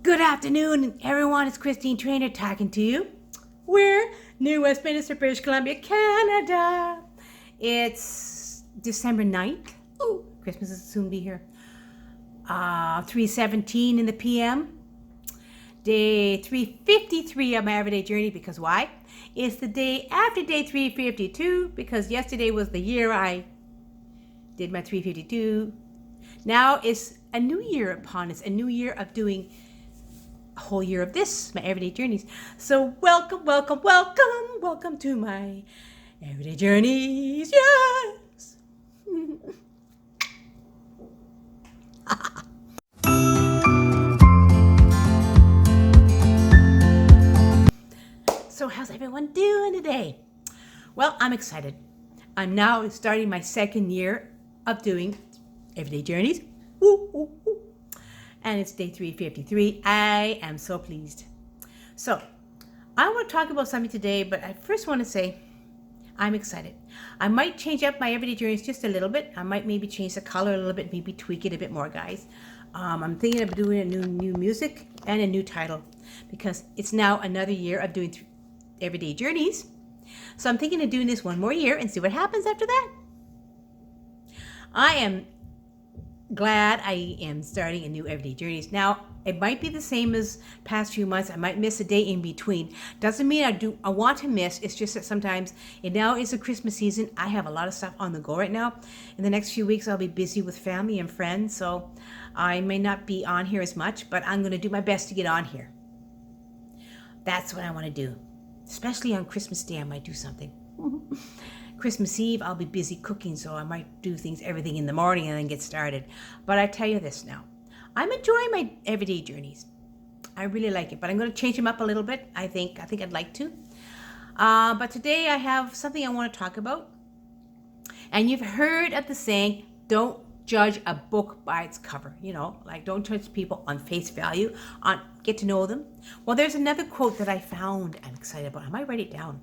Good afternoon, everyone. It's Christine Trainor talking to you. We're New Westminster, British Columbia, Canada. It's December 9th. Ooh, Christmas will soon be here. 3:17 in the PM. Day 353 of my everyday journey. Because why? It's the day after day 352 because yesterday was the year I did my 352. Now it's a new year upon us, a new year of doing a whole year of this, my everyday journeys. So welcome to my everyday journeys. Yes. So how's everyone doing today? Well, I'm excited. I'm now starting my second year of doing everyday journeys. Woo, woo, woo. And it's day 353. I am so pleased. So I want to talk about something today, but I first want to say I'm excited. I might change up my everyday journeys just a little bit. I might maybe change the color a little bit, maybe tweak it a bit more, guys. I'm thinking of doing a new music and a new title because it's now another year of doing everyday journeys. So I'm thinking of doing this one more year and see what happens after that. I am glad I am starting a new everyday journeys. Now, it might be the same as past few months. I might miss a day in between. Doesn't mean I want to miss. It's just that sometimes it now is the Christmas season. I have a lot of stuff on the go right now. In the next few weeks, I'll be busy with family and friends. So I may not be on here as much, but I'm going to do my best to get on here. That's what I want to do. Especially on Christmas Day, I might do something. Christmas Eve, I'll be busy cooking, so I might do everything in the morning and then get started. But I tell you this now, I'm enjoying my everyday journeys. I really like it, but I'm going to change them up a little bit. I think I'd like to. But today I have something I want to talk about. And you've heard of the saying, don't judge a book by its cover. You know, like don't judge people on face value, get to know them. Well, there's another quote that I found I'm excited about. I might write it down.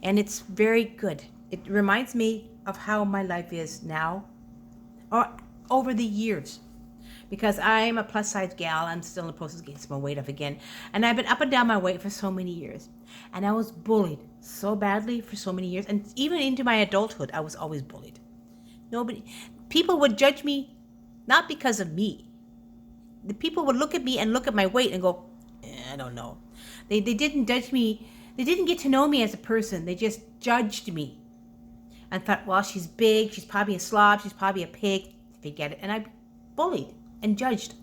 And it's very good. It reminds me of how my life is now or over the years. Because I'm a plus size gal, I'm still in the process of getting some weight off again. And I've been up and down my weight for so many years. And I was bullied so badly for so many years. And even into my adulthood, I was always bullied. People would judge me not because of me. The people would look at me and look at my weight and go, I don't know. They didn't judge me. They didn't get to know me as a person. They just judged me and thought, well, she's big. She's probably a slob. She's probably a pig. Forget it. And I bullied and judged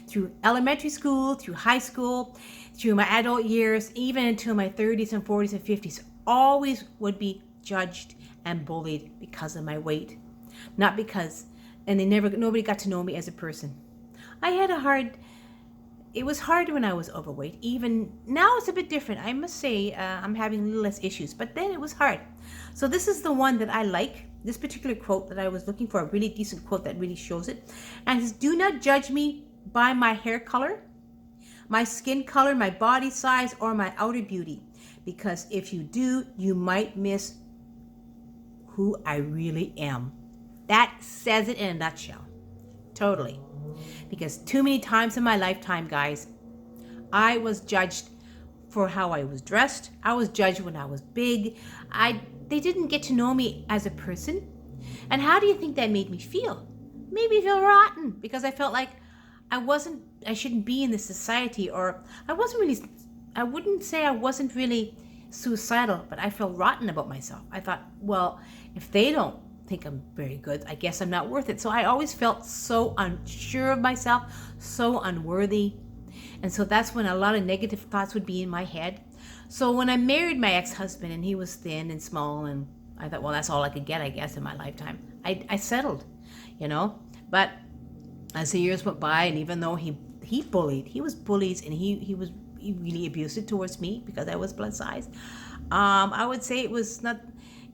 through elementary school, through high school, through my adult years, even into my 30s and 40s and 50s. Always would be judged and bullied because of my weight. Not because, and nobody got to know me as a person. It was hard when I was overweight. Even now it's a bit different. I must say I'm having a little less issues, but then it was hard. So this is the one that I like, this particular quote that I was looking for, a really decent quote that really shows it. And it says, do not judge me by my hair color, my skin color, my body size, or my outer beauty. Because if you do, you might miss who I really am. That says it in a nutshell. Totally. Because too many times in my lifetime, guys, I was judged for how I was dressed. I was judged when I was big. They didn't get to know me as a person. And how do you think that made me feel? It made me feel rotten because I felt like I shouldn't be in this society, or I wouldn't say I wasn't really suicidal, but I felt rotten about myself. I thought, well, if they don't think I'm very good, I guess I'm not worth it. So I always felt so unsure of myself, so unworthy. And so that's when a lot of negative thoughts would be in my head. So when I married my ex-husband and he was thin and small, and I thought, well, that's all I could get, I guess, in my lifetime. I settled, But as the years went by, and even though he was bullied, and he was really abusive towards me because I was plus size. I would say it was not.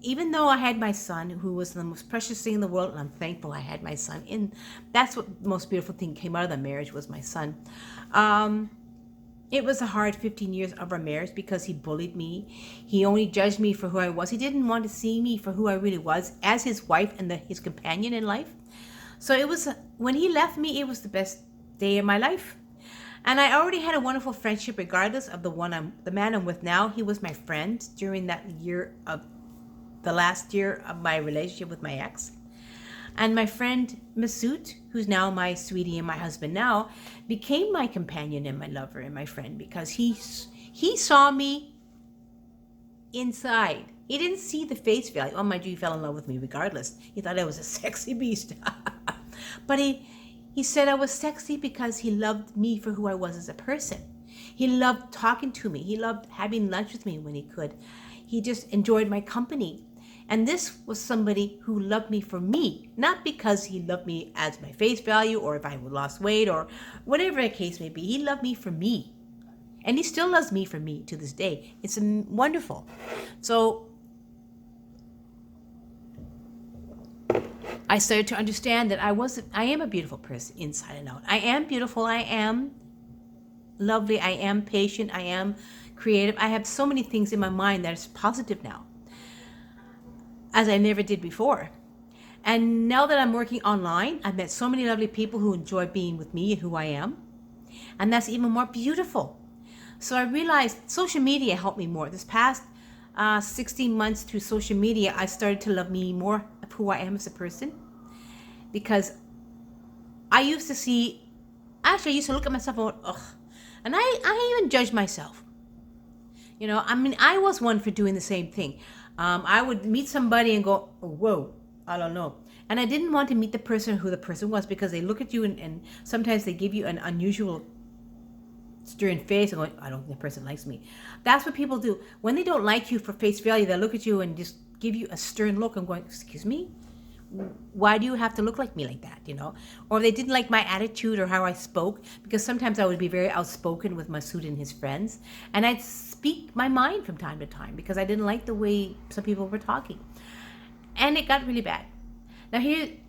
Even though I had my son, who was the most precious thing in the world, and I'm thankful I had my son. And that's what the most beautiful thing came out of the marriage was my son. It was a hard 15 years of our marriage because he bullied me. He only judged me for who I was. He didn't want to see me for who I really was as his wife and his companion in life. So it was, when he left me, it was the best day of my life. And I already had a wonderful friendship regardless of the man I'm with now. He was my friend during that year of the last year of my relationship with my ex. And my friend Masood, who's now my sweetie and my husband now, became my companion and my lover and my friend because he saw me inside. He didn't see the face value. Oh, my God, he fell in love with me regardless. He thought I was a sexy beast. But he said I was sexy because he loved me for who I was as a person. He loved talking to me. He loved having lunch with me when he could. He just enjoyed my company. And this was somebody who loved me for me, not because he loved me as my face value or if I lost weight or whatever the case may be. He loved me for me. And he still loves me for me to this day. It's wonderful. So I started to understand that I am a beautiful person inside and out. I am beautiful. I am lovely. I am patient. I am creative. I have so many things in my mind that is positive now, as I never did before. And now that I'm working online, I've met so many lovely people who enjoy being with me and who I am. And that's even more beautiful. So I realized social media helped me more. This past 16 months through social media, I started to love me more of who I am as a person. Because I used to look at myself and go, ugh. And I even judged myself. You know, I mean, I was one for doing the same thing. I would meet somebody and go, oh, whoa, I don't know. And I didn't want to meet the person who the person was because they look at you and sometimes they give you an unusual stern face and going, I don't think the person likes me. That's what people do. When they don't like you for face value, they look at you and just give you a stern look and going, excuse me? Why do you have to look like me like that, you know? Or they didn't like my attitude or how I spoke, because sometimes I would be very outspoken with Masood and his friends, and I'd speak my mind from time to time because I didn't like the way some people were talking. And it got really bad. And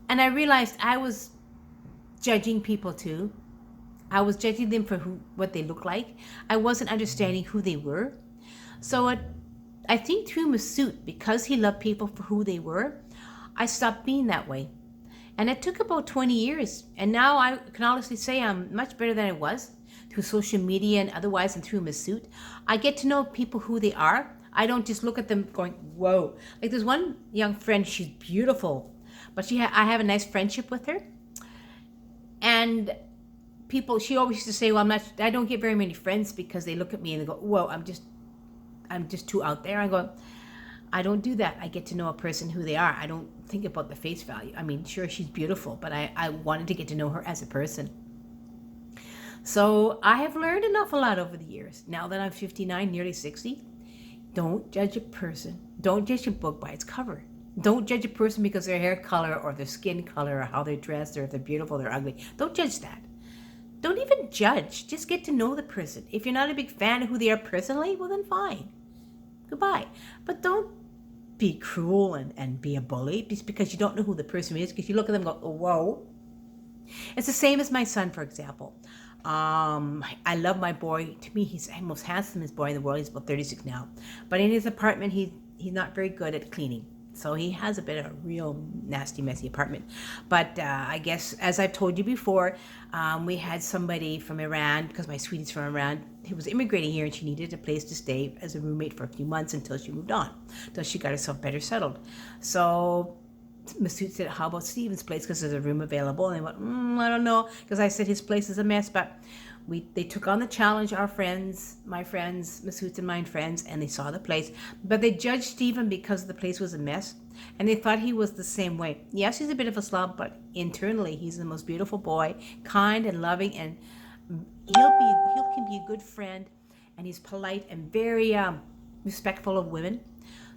I realized I was judging people too. I was judging them for what they look like. I wasn't understanding who they were. So I think through Masood, because he loved people for who they were, I stopped being that way. And it took about 20 years. And now I can honestly say I'm much better than I was through social media and otherwise and through Masood. I get to know people who they are. I don't just look at them going, whoa. Like there's one young friend, she's beautiful, but I have a nice friendship with her. And she always used to say, well, I don't get very many friends because they look at me and they go, whoa, I'm just too out there. I go, I don't do that. I get to know a person who they are. I don't think about the face value. I mean, sure, she's beautiful, but I wanted to get to know her as a person. So I have learned an awful lot over the years. Now that I'm 59, nearly 60, don't judge a person. Don't judge a book by its cover. Don't judge a person because of their hair color or their skin color or how they're dressed or if they're beautiful or they're ugly. Don't judge that. Don't even judge. Just get to know the person. If you're not a big fan of who they are personally, well then fine. Goodbye. But don't be cruel and be a bully just because you don't know who the person is, because you look at them and go, oh, whoa. It's the same as my son, for example. I love my boy. To me, he's the most handsomest boy in the world. He's about 36 now. But in his apartment, he's not very good at cleaning. So he has a bit of a real nasty, messy apartment. But I guess, as I've told you before, we had somebody from Iran, because my sweetie's from Iran, who was immigrating here and she needed a place to stay as a roommate for a few months until she moved on, until she got herself better settled. So Masood said, how about Stephen's place, because there's a room available? And I went, I don't know, because I said his place is a mess. But they took on the challenge, our friends, my friends, Masood's and mine friends, and they saw the place. But they judged Stephen because the place was a mess, and they thought he was the same way. Yes, he's a bit of a slob, but internally he's the most beautiful boy, kind and loving, and he can be a good friend, and he's polite and very respectful of women.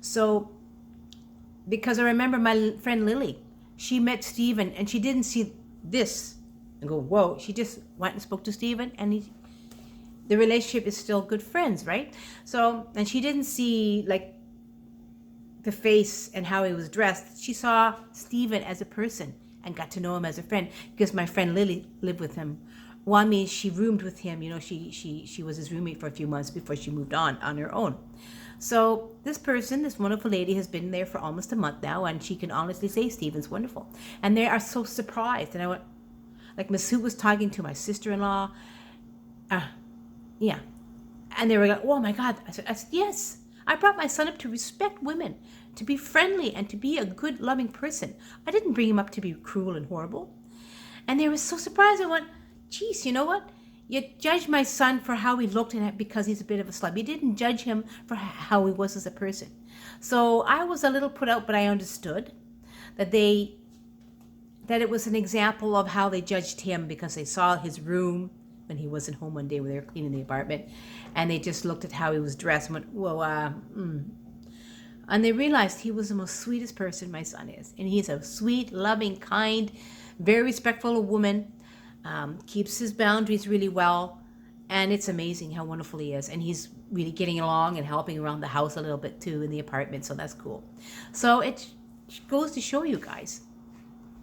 So, because I remember my friend Lily, she met Stephen and she didn't see this and go, whoa. She just went and spoke to Stephen, and the relationship is still good friends, right? So, and she didn't see like the face and how he was dressed. She saw Stephen as a person and got to know him as a friend, because my friend Lily lived with him. Well, I mean, she roomed with him. You know, she was his roommate for a few months before she moved on her own. So this person, this wonderful lady, has been there for almost a month now, and she can honestly say Stephen's wonderful. And they are so surprised. And I went, Like Masood was talking to my sister-in-law. Yeah. And they were like, oh my God. I said, yes. I brought my son up to respect women, to be friendly, and to be a good, loving person. I didn't bring him up to be cruel and horrible. And they were so surprised. I went, geez, you know what? You judge my son for how he looked and because he's a bit of a slob. You didn't judge him for how he was as a person. So I was a little put out, but I understood that it was an example of how they judged him because they saw his room when he wasn't home one day when they were cleaning the apartment, and they just looked at how he was dressed and went, well, and they realized he was the most sweetest person my son is. And he's a sweet, loving, kind, very respectful of women, keeps his boundaries really well, and it's amazing how wonderful he is. And he's really getting along and helping around the house a little bit too in the apartment, so that's cool. So it goes to show you guys,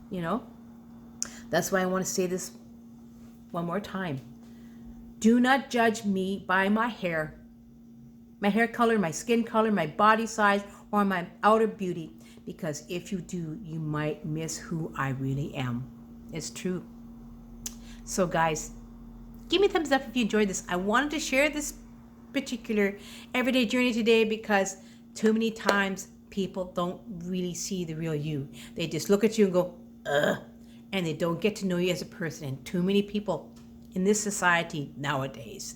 you know, that's why I want to say this one more time. Do not judge me by my hair color, my skin color, my body size, or my outer beauty, because if you do, you might miss who I really am. It's true. So guys, give me a thumbs up if you enjoyed this. I wanted to share this particular everyday journey today because too many times people don't really see the real you. They just look at you and go, ugh, and they don't get to know you as a person. And too many people in this society nowadays,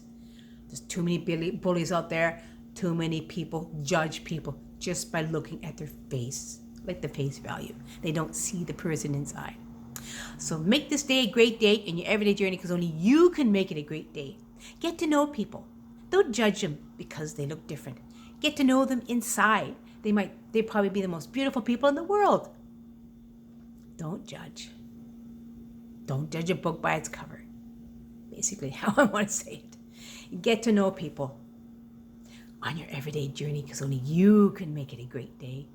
there's too many bullies out there. Too many people judge people just by looking at their face, like the face value. They don't see the person inside. So make this day a great day in your everyday journey, because only you can make it a great day. Get to know people. Don't judge them because they look different. Get to know them inside. They probably be the most beautiful people in the world. Don't judge. Don't judge a book by its cover. Basically how I want to say it. Get to know people on your everyday journey, because only you can make it a great day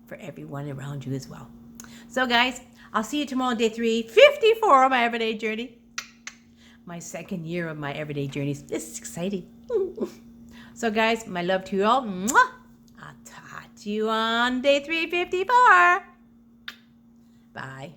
for everyone around you as well. So guys, I'll see you tomorrow on day 354 of my everyday journey. My second year of my everyday journeys. This is exciting. So guys, my love to you all. Mwah! I'll talk to you on day 354. Bye.